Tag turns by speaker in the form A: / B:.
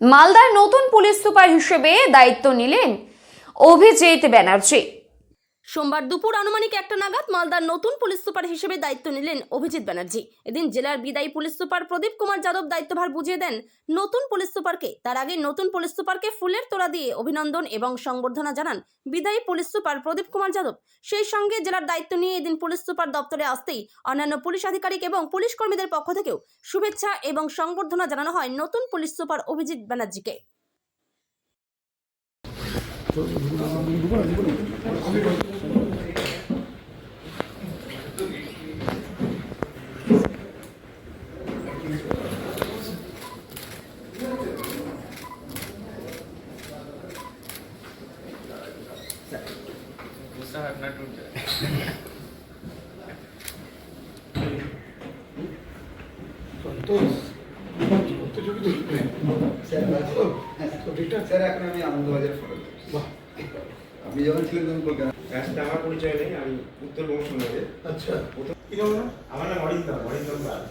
A: মালদার নতুন police super হিসেবে দায়িত্ব নিলেন অভিজিৎ ব্যানার্জি।
B: সোমবার দুপুর আনুমানিক 1টা নাগাদ মালদার নতুন পুলিশ সুপার হিসেবে দায়িত্ব নিলেন অভিজিৎ ব্যানার্জি। এদিন জেলার বিদায়ী পুলিশ সুপার প্রদীপ কুমার যাদব দায়িত্বভার বুঝিয়ে দেন নতুন পুলিশ সুপারকে। তার আগে নতুন পুলিশ সুপারকে ফুলের তোড়া দিয়ে অভিনন্দন এবং সংবর্ধনা জানান বিদায়ী পুলিশ সুপার প্রদীপ কুমার যাদব। সেই সঙ্গে জেলার দায়িত্ব নিয়ে এদিন পুলিশ সুপার দপ্তরে আসতেই অন্যান্য পুলিশ আধিকারিক এবং পুলিশ কর্মীদের পক্ষ থেকেও শুভেচ্ছা এবং সংবর্ধনা জানানো হয় নতুন পুলিশ সুপার অভিজিৎ ব্যানার্জিকে।
C: गुस्सा अपना टूट जाए।
D: স্যার এখন আমি আনন্দবাজার ফলো আপনি যখন ছিলেন তখন কলকাতা
E: রাস্তা আমার পরিচয় নেই, আমি উত্তরবঙ্গ সমাজের।
D: আচ্ছা
E: আমার নাম অরিন্দম পাল।